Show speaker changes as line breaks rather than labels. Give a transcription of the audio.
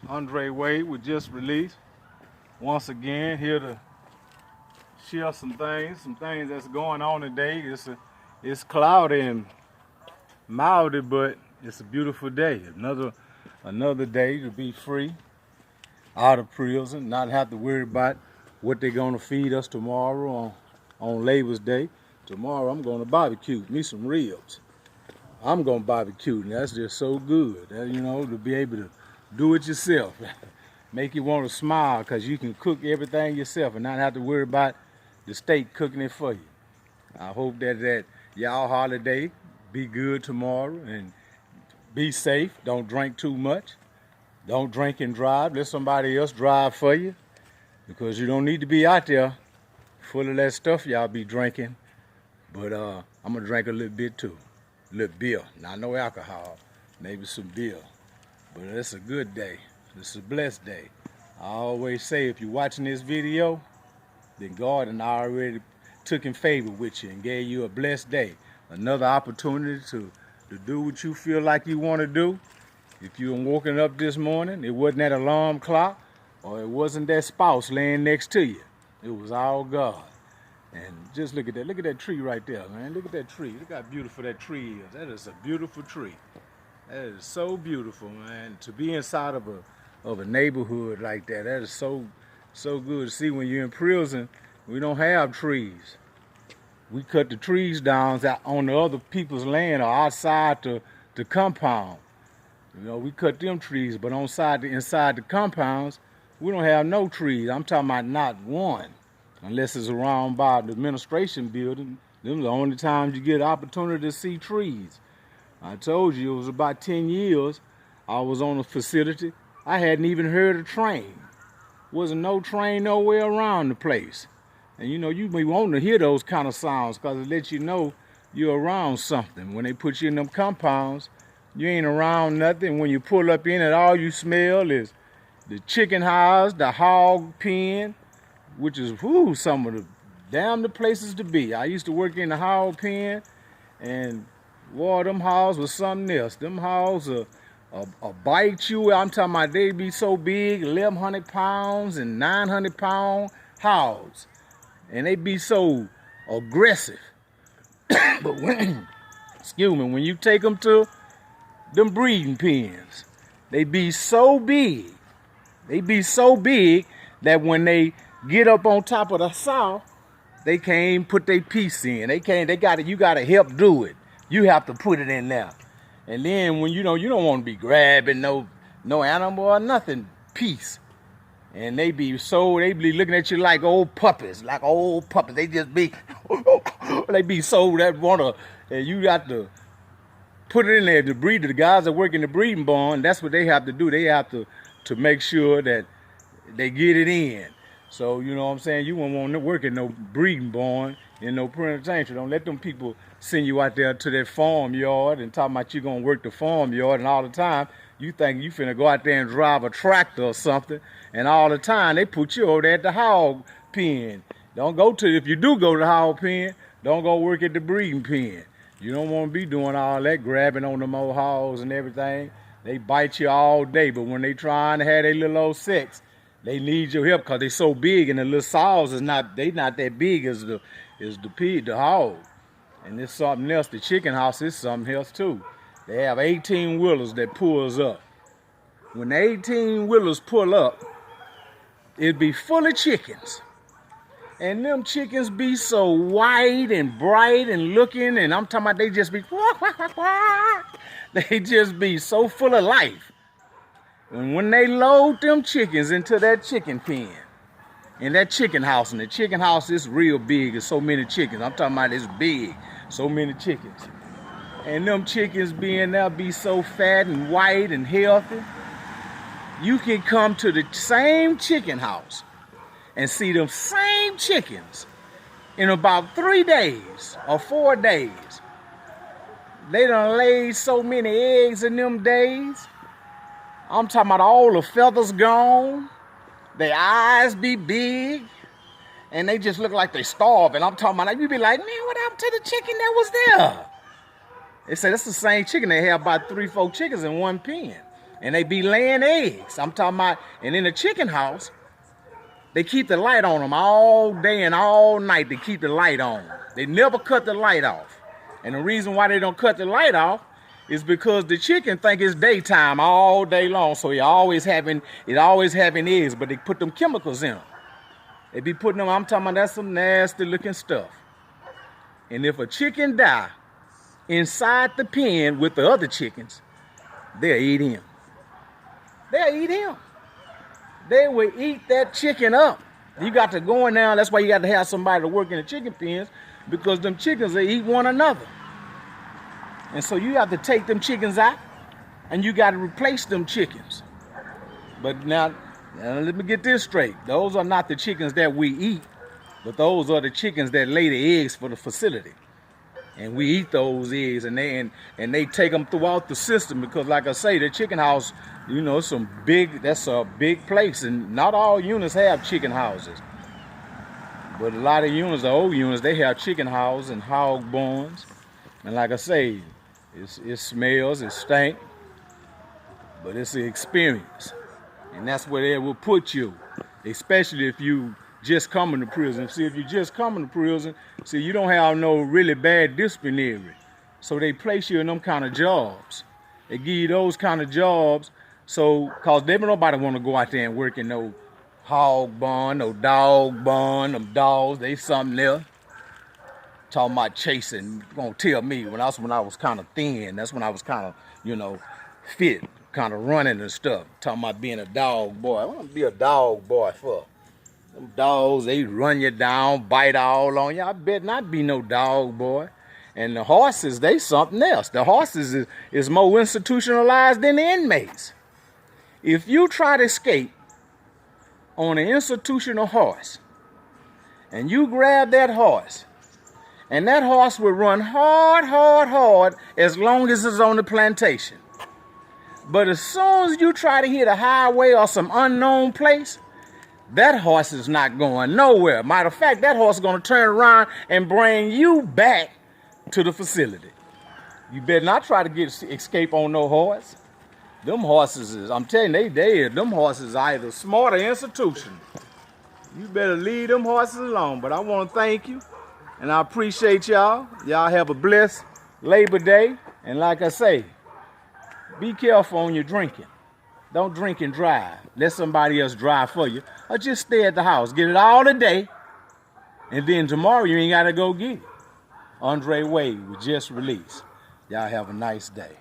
Andre Wade was just released. Once again, here to share some things that's going on today. It's cloudy and mildy, but it's a beautiful day. Another day to be free, out of prison, not have to worry about what they're gonna feed us tomorrow on Labor's Day. Tomorrow I'm gonna barbecue me some ribs. I'm gonna barbecue, and that's just so good. To be able to do it yourself, make you want to smile because you can cook everything yourself and not have to worry about the state cooking it for you. I hope that y'all holiday be good tomorrow and be safe. Don't drink too much. Don't drink and drive. Let somebody else drive for you because you don't need to be out there full of that stuff y'all be drinking. But I'm gonna drink a little bit too. A little beer, not no alcohol, maybe some beer. But it's a good day. It's a blessed day. I always say if you're watching this video, then God and I already took in favor with you and gave you a blessed day. Another opportunity to do what you feel like you want to do. If you're woken up this morning, it wasn't that alarm clock or it wasn't that spouse laying next to you. It was all God. And just look at that. Look at that tree right there, man. Look at that tree. Look how beautiful that tree is. That is a beautiful tree. That is so beautiful, man. To be inside of a neighborhood like that, that is so good. See, when you're in prison, we don't have trees. We cut the trees down on the other people's land or outside the compound. We cut them trees, but inside the compounds, we don't have no trees. I'm talking about not one. Unless it's around by the administration building, them the only times you get an opportunity to see trees. I told you it was about 10 years I was on a facility. I hadn't even heard a train. Wasn't no train nowhere around the place. And you be wanting to hear those kind of sounds because it lets you know you're around something. When they put you in them compounds, you ain't around nothing. When you pull up in it, all you smell is the chicken house, the hog pen, which is some of the damn places to be. I used to work in the hog pen, and them hogs was something else. Them hogs are bite you. I'm talking about they be so big, 1,100 pounds and 900-pound hogs, and they be so aggressive. But when you take them to them breeding pens, they be so big. They be so big that when they get up on top of the saw, they can't even put their piece in. You gotta help do it. You have to put it in there. And then when you don't want to be grabbing no animal or nothing piece. And they be looking at you like old puppies. They just be they be so that and you got to put it in there to breed. The guys that work in the breeding barn, that's what they have to do. They have to make sure that they get it in. So, you know what I'm saying? You won't want to work in no breeding barn, in no penitentiary. Don't let them people send you out there to that farmyard and talking about you going to work the farmyard, and all the time you think you finna go out there and drive a tractor or something, and all the time they put you over there at the hog pen. If you do go to the hog pen, don't go work at the breeding pen. You don't want to be doing all that, grabbing on them old hogs and everything. They bite you all day, but when they trying to have their little old sex, they need your help because they so big, and the little sows not that big as the hog. And it's something else. The chicken house is something else too. They have 18 wheelers that pulls up. When the 18 wheelers pull up, it be full of chickens. And them chickens be so white and bright and looking, and I'm talking about they just be they just be so full of life. And when they load them chickens into that chicken pen, in that chicken house, and the chicken house is real big, there's so many chickens. I'm talking about it's big, so many chickens. And them chickens being there be so fat and white and healthy. You can come to the same chicken house and see them same chickens in about 3 days or 4 days. They done laid so many eggs in them days. I'm talking about all the feathers gone. Their eyes be big. And they just look like they starving. I'm talking about, you be like, man, what happened to the chicken that was there? They say that's the same chicken. They have about 3-4 chickens in one pen.
And they be laying eggs. I'm talking about, and in the chicken house, they keep the light on them all day and all night. They keep the light on. They never cut the light off. And the reason why they don't cut the light off is because the chicken think it's daytime all day long. So it always having eggs, but they put them chemicals in them. They be putting them, I'm talking about, that's some nasty looking stuff. And if a chicken die inside the pen with the other chickens, they'll eat him. They'll eat him. They will eat that chicken up. You got to go in there. That's why you got to have somebody to work in the chicken pens, because them chickens, they eat one another. And so you have to take them chickens out, and you got to replace them chickens. But now let me get this straight. Those are not the chickens that we eat, but those are the chickens that lay the eggs for the facility. And we eat those eggs, and they take them throughout the system, because, like I say, the chicken house, you know, that's a big place, and not all units have chicken houses. But a lot of units, the old units, they have chicken houses and hog barns. And like I say, it smells, it stinks, but it's an experience. And that's where they will put you, especially if you just coming to prison. See, if you just coming to prison, see, you don't have no really bad disciplinary. So they place you in them kind of jobs. They give you those kind of jobs, so, cause nobody want to go out there and work in no hog barn, no dog barn. Them dogs, they something else. Talking about chasing, gonna tell me when I was kind of thin. That's when I was kind of, you know, fit, kind of running and stuff. Talking about being a dog boy. I want to be a dog boy for. Them dogs, they run you down, bite all on you. I bet not be no dog boy. And the horses, they something else. The horses is more institutionalized than the inmates. If you try to escape on an institutional horse, and you grab that horse, and that horse will run hard as long as it's on the plantation. But as soon as you try to hit a highway or some unknown place, that horse is not going nowhere. Matter of fact, that horse is going to turn around and bring you back to the facility. You better not try to escape on no horse. Them horses is, I'm telling you, them horses are either smart or institutional. You better leave them horses alone. But I want to thank you, and I appreciate y'all. Y'all have a blessed Labor Day. And like I say, be careful on your drinking. Don't drink and drive. Let somebody else drive for you. Or just stay at the house. Get it all today. And then tomorrow you ain't got to go get it. Andre Wade was just released. Y'all have a nice day.